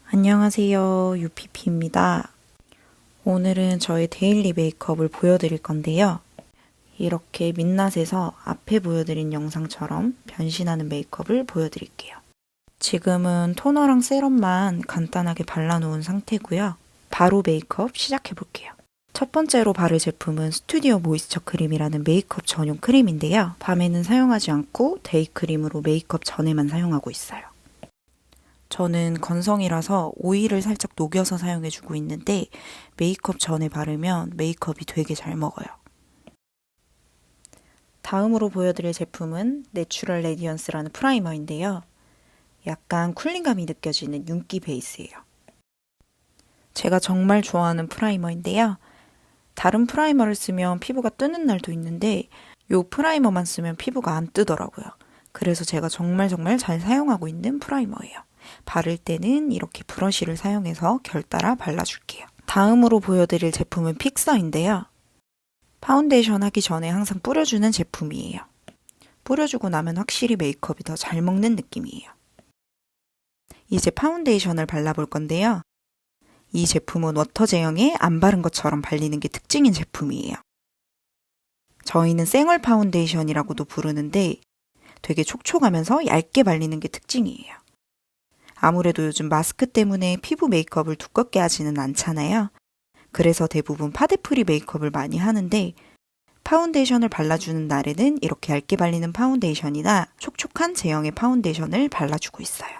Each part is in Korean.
안녕하세요, UPP입니다. 오늘은 저의 데일리 메이크업을 보여드릴 건데요. 이렇게 민낯에서 앞에 보여드린 영상처럼 변신하는 메이크업을 보여드릴게요. 지금은 토너랑 세럼만 간단하게 발라놓은 상태고요. 바로 메이크업 시작해볼게요. 첫 번째로 바를 제품은 스튜디오 모이스처 크림이라는 메이크업 전용 크림인데요. 밤에는 사용하지 않고 데이크림으로 메이크업 전에만 사용하고 있어요. 저는 건성이라서 오일을 살짝 녹여서 사용해주고 있는데 메이크업 전에 바르면 메이크업이 되게 잘 먹어요. 다음으로 보여드릴 제품은 내추럴 레디언스라는 프라이머인데요. 약간 쿨링감이 느껴지는 윤기 베이스예요. 제가 정말 좋아하는 프라이머인데요. 다른 프라이머를 쓰면 피부가 뜨는 날도 있는데 이 프라이머만 쓰면 피부가 안 뜨더라고요. 그래서 제가 정말 잘 사용하고 있는 프라이머예요. 바를 때는 이렇게 브러쉬를 사용해서 결 따라 발라줄게요. 다음으로 보여드릴 제품은 픽서인데요. 파운데이션 하기 전에 항상 뿌려주는 제품이에요. 뿌려주고 나면 확실히 메이크업이 더 잘 먹는 느낌이에요. 이제 파운데이션을 발라볼 건데요. 이 제품은 워터 제형에 안 바른 것처럼 발리는 게 특징인 제품이에요. 저희는 생얼 파운데이션이라고도 부르는데 되게 촉촉하면서 얇게 발리는 게 특징이에요. 아무래도 요즘 마스크 때문에 피부 메이크업을 두껍게 하지는 않잖아요. 그래서 대부분 파데프리 메이크업을 많이 하는데 파운데이션을 발라주는 날에는 이렇게 얇게 발리는 파운데이션이나 촉촉한 제형의 파운데이션을 발라주고 있어요.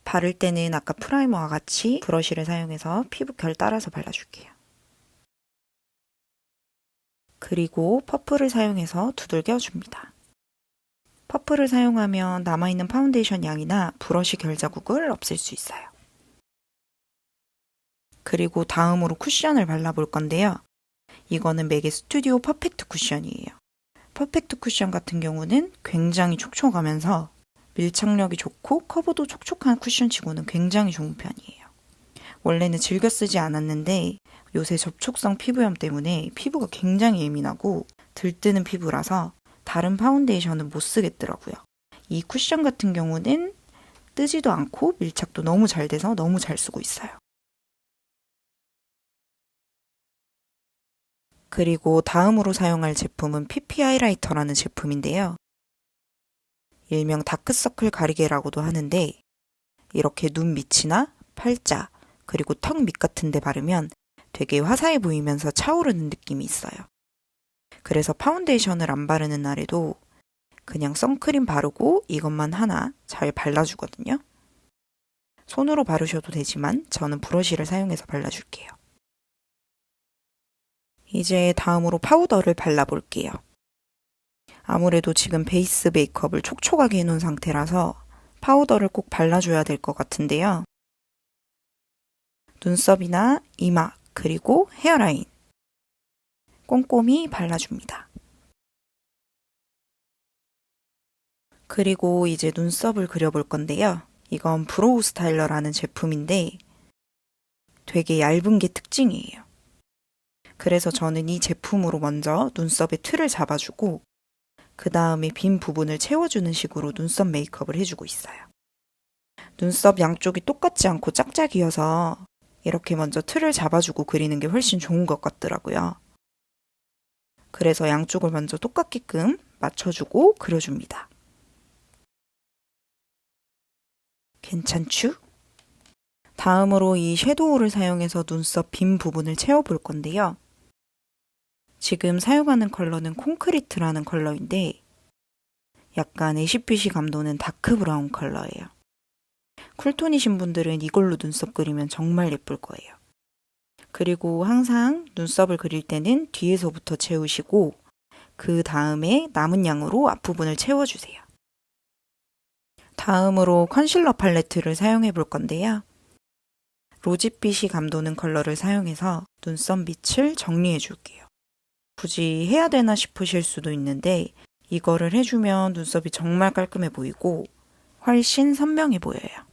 바를 때는 아까 프라이머와 같이 브러쉬를 사용해서 피부 결 따라서 발라줄게요. 그리고 퍼프를 사용해서 두들겨줍니다. 퍼프를 사용하면 남아있는 파운데이션 양이나 브러쉬 결 자국을 없앨 수 있어요. 그리고 다음으로 쿠션을 발라볼 건데요. 이거는 맥의 스튜디오 퍼펙트 쿠션이에요. 퍼펙트 쿠션 같은 경우는 굉장히 촉촉하면서 밀착력이 좋고 커버도 촉촉한 쿠션치고는 굉장히 좋은 편이에요. 원래는 즐겨 쓰지 않았는데 요새 접촉성 피부염 때문에 피부가 굉장히 예민하고 들뜨는 피부라서 다른 파운데이션은 못 쓰겠더라고요. 이 쿠션 같은 경우는 뜨지도 않고 밀착도 너무 잘 돼서 너무 잘 쓰고 있어요. 그리고 다음으로 사용할 제품은 PP 하이라이터라는 제품인데요. 일명 다크서클 가리개라고도 하는데 이렇게 눈 밑이나 팔자 그리고 턱 밑 같은 데 바르면 되게 화사해 보이면서 차오르는 느낌이 있어요. 그래서 파운데이션을 안 바르는 날에도 그냥 선크림 바르고 이것만 하나 잘 발라주거든요. 손으로 바르셔도 되지만 저는 브러쉬를 사용해서 발라줄게요. 이제 다음으로 파우더를 발라볼게요. 아무래도 지금 베이스 메이크업을 촉촉하게 해놓은 상태라서 파우더를 꼭 발라줘야 될 것 같은데요. 눈썹이나 이마 그리고 헤어라인 꼼꼼히 발라줍니다. 그리고 이제 눈썹을 그려볼 건데요. 이건 브로우 스타일러라는 제품인데 되게 얇은 게 특징이에요. 그래서 저는 이 제품으로 먼저 눈썹에 틀을 잡아주고 그 다음에 빈 부분을 채워주는 식으로 눈썹 메이크업을 해주고 있어요. 눈썹 양쪽이 똑같지 않고 짝짝이어서 이렇게 먼저 틀을 잡아주고 그리는 게 훨씬 좋은 것 같더라고요. 그래서 양쪽을 먼저 똑같게끔 맞춰주고 그려줍니다. 괜찮죠? 다음으로 이 섀도우를 사용해서 눈썹 빈 부분을 채워볼 건데요. 지금 사용하는 컬러는 콘크리트라는 컬러인데 약간 애쉬빛이 감도는 다크 브라운 컬러예요. 쿨톤이신 분들은 이걸로 눈썹 그리면 정말 예쁠 거예요. 그리고 항상 눈썹을 그릴 때는 뒤에서부터 채우시고 그 다음에 남은 양으로 앞부분을 채워주세요. 다음으로 컨실러 팔레트를 사용해 볼 건데요. 로지빛이 감도는 컬러를 사용해서 눈썹 밑을 정리해 줄게요. 굳이 해야 되나 싶으실 수도 있는데 이거를 해주면 눈썹이 정말 깔끔해 보이고 훨씬 선명해 보여요.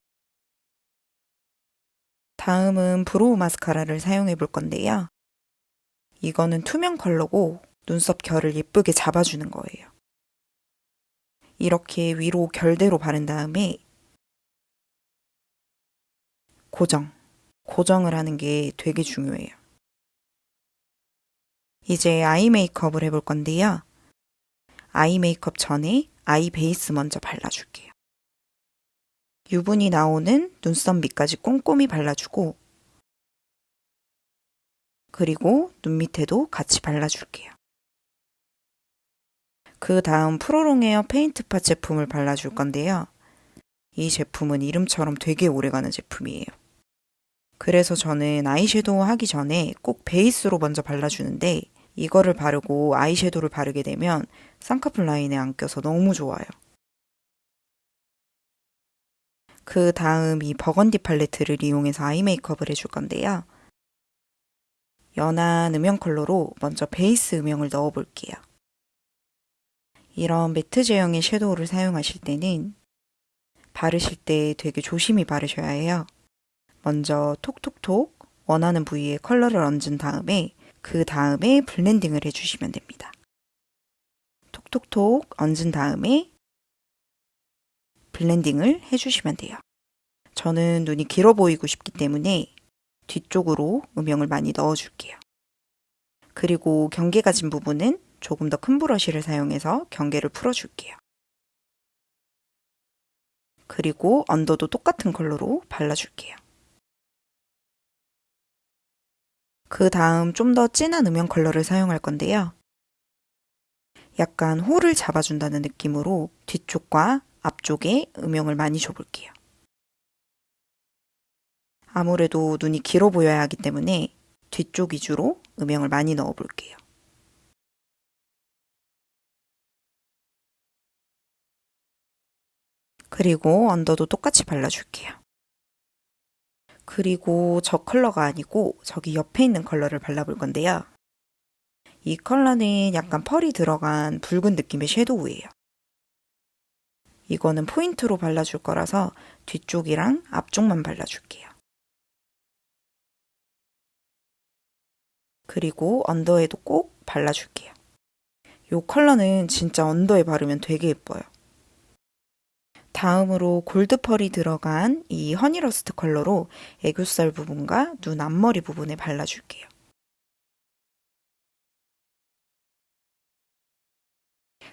다음은 브로우 마스카라를 사용해 볼 건데요. 이거는 투명 컬러고 눈썹 결을 예쁘게 잡아주는 거예요. 이렇게 위로 결대로 바른 다음에 고정을 하는 게 되게 중요해요. 이제 아이 메이크업을 해볼 건데요. 아이 메이크업 전에 아이 베이스 먼저 발라줄게요. 유분이 나오는 눈썹 밑까지 꼼꼼히 발라주고 그리고 눈 밑에도 같이 발라줄게요. 그 다음 프로롱에어 페인트팟 제품을 발라줄 건데요. 이 제품은 이름처럼 되게 오래가는 제품이에요. 그래서 저는 아이섀도우 하기 전에 꼭 베이스로 먼저 발라주는데 이거를 바르고 아이섀도우를 바르게 되면 쌍꺼풀 라인에 안 껴서 너무 좋아요. 그 다음 이 버건디 팔레트를 이용해서 아이 메이크업을 해줄 건데요. 연한 음영 컬러로 먼저 베이스 음영을 넣어볼게요. 이런 매트 제형의 섀도우를 사용하실 때는 바르실 때 되게 조심히 바르셔야 해요. 먼저 톡톡톡 원하는 부위에 컬러를 얹은 다음에 그 다음에 블렌딩을 해주시면 됩니다. 톡톡톡 얹은 다음에 블렌딩을 해주시면 돼요. 저는 눈이 길어 보이고 싶기 때문에 뒤쪽으로 음영을 많이 넣어줄게요. 그리고 경계가 진 부분은 조금 더 큰 브러쉬를 사용해서 경계를 풀어줄게요. 그리고 언더도 똑같은 컬러로 발라줄게요. 그 다음 좀 더 진한 음영 컬러를 사용할 건데요. 약간 홀을 잡아준다는 느낌으로 뒤쪽과 앞쪽에 음영을 많이 줘볼게요. 아무래도 눈이 길어 보여야 하기 때문에 뒤쪽 위주로 음영을 많이 넣어볼게요. 그리고 언더도 똑같이 발라줄게요. 그리고 저 컬러가 아니고 저기 옆에 있는 컬러를 발라볼 건데요. 이 컬러는 약간 펄이 들어간 붉은 느낌의 섀도우예요. 이거는 포인트로 발라줄 거라서 뒤쪽이랑 앞쪽만 발라줄게요. 그리고 언더에도 꼭 발라줄게요. 이 컬러는 진짜 언더에 바르면 되게 예뻐요. 다음으로 골드 펄이 들어간 이 허니러스트 컬러로 애교살 부분과 눈 앞머리 부분에 발라줄게요.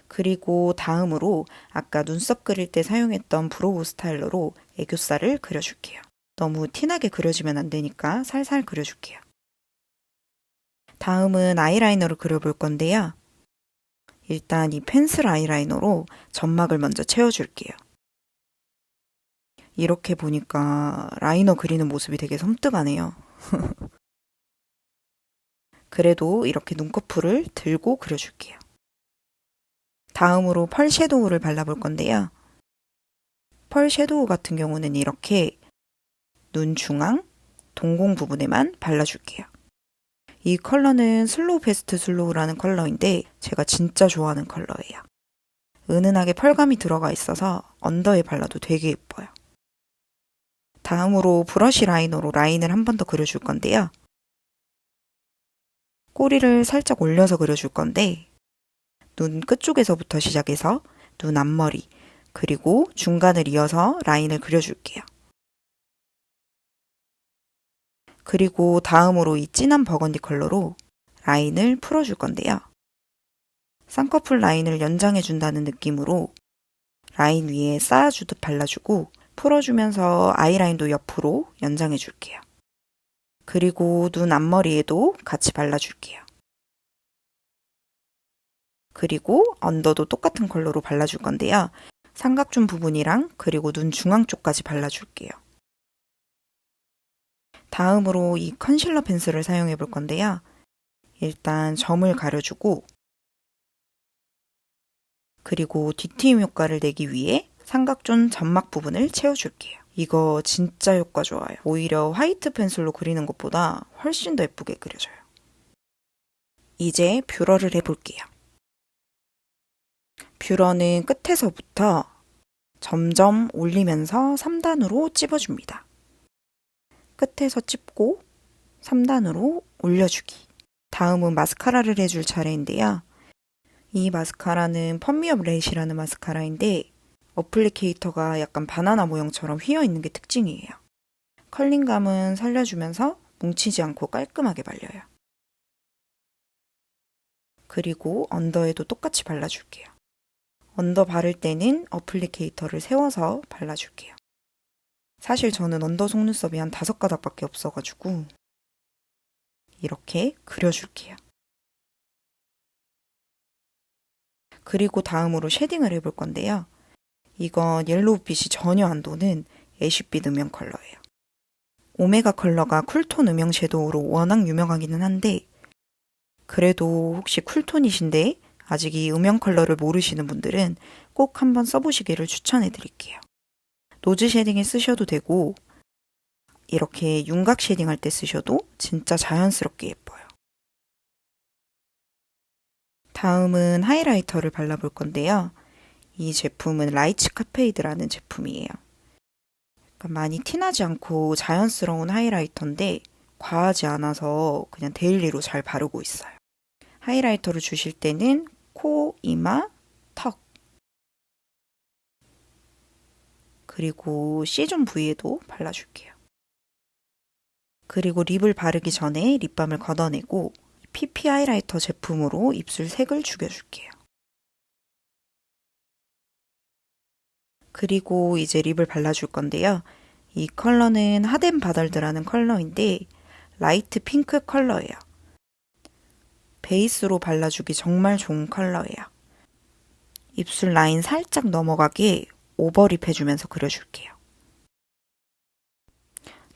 그리고 다음으로 아까 눈썹 그릴 때 사용했던 브로우 스타일러로 애교살을 그려줄게요. 너무 티나게 그려지면 안 되니까 살살 그려줄게요. 다음은 아이라이너를 그려볼 건데요. 일단 이 펜슬 아이라이너로 점막을 먼저 채워줄게요. 이렇게 보니까 라이너 그리는 모습이 되게 섬뜩하네요. 그래도 이렇게 눈꺼풀을 들고 그려줄게요. 다음으로 펄 섀도우를 발라볼 건데요. 펄 섀도우 같은 경우는 이렇게 눈 중앙, 동공 부분에만 발라줄게요. 이 컬러는 슬로우 베스트 슬로우라는 컬러인데 제가 진짜 좋아하는 컬러예요. 은은하게 펄감이 들어가 있어서 언더에 발라도 되게 예뻐요. 다음으로 브러쉬 라이너로 라인을 한 번 더 그려줄 건데요. 꼬리를 살짝 올려서 그려줄 건데 눈 끝쪽에서부터 시작해서 눈 앞머리 그리고 중간을 이어서 라인을 그려줄게요. 그리고 다음으로 이 진한 버건디 컬러로 라인을 풀어줄 건데요. 쌍꺼풀 라인을 연장해준다는 느낌으로 라인 위에 쌓아주듯 발라주고 풀어주면서 아이라인도 옆으로 연장해줄게요. 그리고 눈 앞머리에도 같이 발라줄게요. 그리고 언더도 똑같은 컬러로 발라줄 건데요. 삼각존 부분이랑 그리고 눈 중앙 쪽까지 발라줄게요. 다음으로 이 컨실러 펜슬을 사용해 볼 건데요. 일단 점을 가려주고 그리고 뒤트임 효과를 내기 위해 삼각존 점막 부분을 채워줄게요. 이거 진짜 효과 좋아요. 오히려 화이트 펜슬로 그리는 것보다 훨씬 더 예쁘게 그려져요. 이제 뷰러를 해볼게요. 뷰러는 끝에서부터 점점 올리면서 3단으로 찝어줍니다. 끝에서 찝고 3단으로 올려주기. 다음은 마스카라를 해줄 차례인데요. 이 마스카라는 펌미업 렛이라는 마스카라인데 어플리케이터가 약간 바나나 모형처럼 휘어있는 게 특징이에요. 컬링감은 살려주면서 뭉치지 않고 깔끔하게 발려요. 그리고 언더에도 똑같이 발라줄게요. 언더 바를 때는 어플리케이터를 세워서 발라줄게요. 사실 저는 언더 속눈썹이 한 5가닥밖에 없어가지고 이렇게 그려줄게요. 그리고 다음으로 쉐딩을 해볼 건데요. 이건 옐로우빛이 전혀 안 도는 애쉬빛 음영 컬러예요. 오메가 컬러가 쿨톤 음영 섀도우로 워낙 유명하기는 한데 그래도 혹시 쿨톤이신데 아직 이 음영 컬러를 모르시는 분들은 꼭 한번 써보시기를 추천해 드릴게요. 노즈 쉐딩에 쓰셔도 되고 이렇게 윤곽 쉐딩 할 때 쓰셔도 진짜 자연스럽게 예뻐요. 다음은 하이라이터를 발라볼 건데요. 이 제품은 라이츠 카페이드라는 제품이에요. 많이 티나지 않고 자연스러운 하이라이터인데 과하지 않아서 그냥 데일리로 잘 바르고 있어요. 하이라이터를 주실 때는 코, 이마, 턱 그리고 C존 부위에도 발라줄게요. 그리고 립을 바르기 전에 립밤을 걷어내고 PP 하이라이터 제품으로 입술 색을 죽여줄게요. 그리고 이제 립을 발라줄 건데요. 이 컬러는 하덴 바덜드라는 컬러인데 라이트 핑크 컬러예요. 베이스로 발라주기 정말 좋은 컬러예요. 입술 라인 살짝 넘어가게 오버립 해주면서 그려줄게요.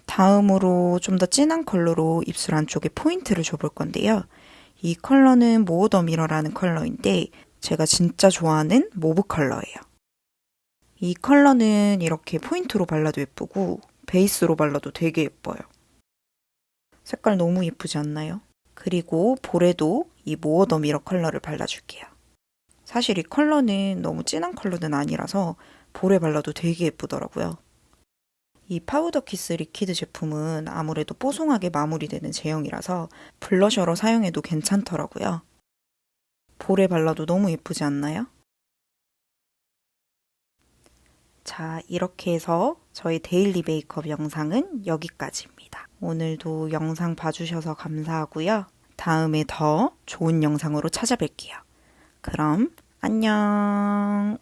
다음으로 좀 더 진한 컬러로 입술 안쪽에 포인트를 줘볼 건데요. 이 컬러는 모어 더 미러라는 컬러인데 제가 진짜 좋아하는 모브 컬러예요. 이 컬러는 이렇게 포인트로 발라도 예쁘고 베이스로 발라도 되게 예뻐요. 색깔 너무 예쁘지 않나요? 그리고 볼에도 이 모어 더 미러 컬러를 발라줄게요. 사실 이 컬러는 너무 진한 컬러는 아니라서 볼에 발라도 되게 예쁘더라고요. 이 파우더 키스 리퀴드 제품은 아무래도 뽀송하게 마무리되는 제형이라서 블러셔로 사용해도 괜찮더라고요. 볼에 발라도 너무 예쁘지 않나요? 자, 이렇게 해서 저희 데일리 메이크업 영상은 여기까지입니다. 오늘도 영상 봐주셔서 감사하고요. 다음에 더 좋은 영상으로 찾아뵐게요. 그럼 안녕.